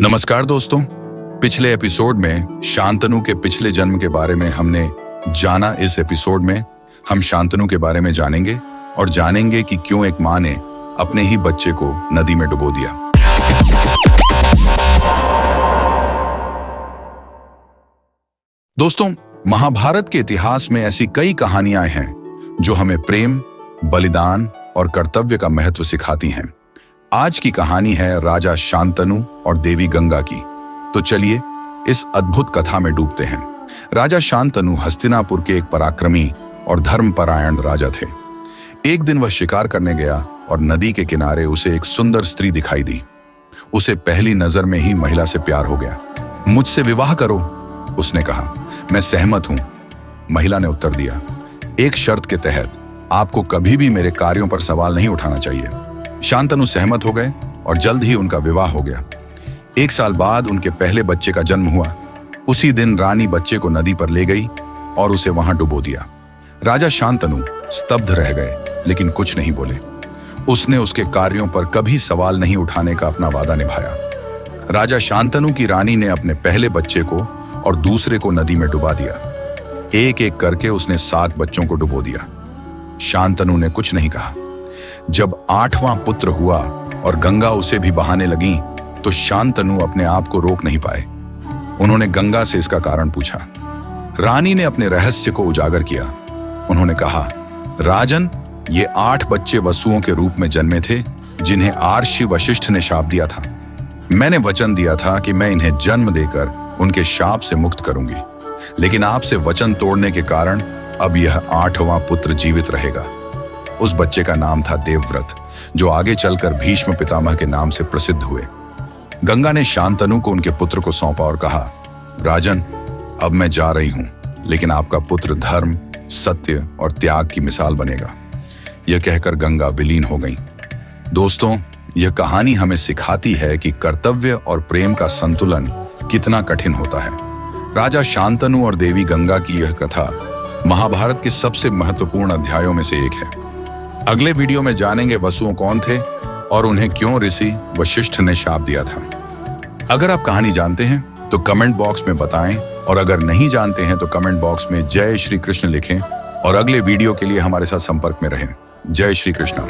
नमस्कार दोस्तों। पिछले एपिसोड में शांतनु के पिछले जन्म के बारे में हमने जाना। इस एपिसोड में हम शांतनु के बारे में जानेंगे और जानेंगे कि क्यों एक मां ने अपने ही बच्चे को नदी में डुबो दिया। दोस्तों, महाभारत के इतिहास में ऐसी कई कहानियां हैं जो हमें प्रेम, बलिदान और कर्तव्य का महत्व सिखाती हैं। आज की कहानी है राजा शांतनु और देवी गंगा की। तो चलिए इस अद्भुत कथा में डूबते हैं। राजा शांतनु हस्तिनापुर के एक पराक्रमी और धर्मपरायण राजा थे। एक दिन वह शिकार करने गया और नदी के किनारे उसे एक सुंदर स्त्री दिखाई दी। उसे पहली नजर में ही महिला से प्यार हो गया। मुझसे विवाह करो, उसने कहा। मैं सहमत हूं, महिला ने उत्तर दिया। एक शर्त के तहत आपको कभी भी मेरे कार्यों पर सवाल नहीं उठाना चाहिए। शांतनु सहमत हो गए और जल्द ही उनका विवाह हो गया। 1 साल बाद उनके पहले बच्चे का जन्म हुआ। उसी दिन रानी बच्चे को नदी पर ले गई और उसे वहां डुबो दिया। राजा शांतनु स्तब्ध रह गए, लेकिन कुछ नहीं बोले। उसने उसके कार्यों पर कभी सवाल नहीं उठाने का अपना वादा निभाया। राजा शांतनु की रानी ने अपने पहले बच्चे को और दूसरे को नदी में डुबा दिया। एक एक करके उसने 7 बच्चों को डुबो दिया। शांतनु ने कुछ नहीं कहा। जब 8वां पुत्र हुआ और गंगा उसे भी बहाने लगी, तो शांतनु अपने आप को रोक नहीं पाए। उन्होंने गंगा से इसका कारण पूछा। रानी ने अपने रहस्य को उजागर किया। उन्होंने कहा, राजन, ये 8 बच्चे वसुओं के रूप में जन्मे थे, जिन्हें आर्षि वशिष्ठ ने शाप दिया था। मैंने वचन दिया था कि मैं इन्हें जन्म देकर उनके शाप से मुक्त करूंगी, लेकिन आपसे वचन तोड़ने के कारण अब यह 8वां पुत्र जीवित रहेगा। उस बच्चे का नाम था देवव्रत, जो आगे चलकर भीष्म पितामह के नाम से प्रसिद्ध हुए। गंगा ने शांतनु को उनके पुत्र को सौंपा और कहा, राजन, अब मैं जा रही हूं, लेकिन आपका पुत्र धर्म, सत्य और त्याग की मिसाल बनेगा। यह कहकर गंगा विलीन हो गई। दोस्तों, यह कहानी हमें सिखाती है कि कर्तव्य और प्रेम का संतुलन कितना कठिन होता है। राजा शांतनु और देवी गंगा की यह कथा महाभारत के सबसे महत्वपूर्ण अध्यायों में से एक है। अगले वीडियो में जानेंगे वसुओं कौन थे और उन्हें क्यों ऋषि वशिष्ठ ने शाप दिया था। अगर आप कहानी जानते हैं तो कमेंट बॉक्स में बताएं, और अगर नहीं जानते हैं तो कमेंट बॉक्स में जय श्री कृष्ण लिखें और अगले वीडियो के लिए हमारे साथ संपर्क में रहें। जय श्री कृष्ण।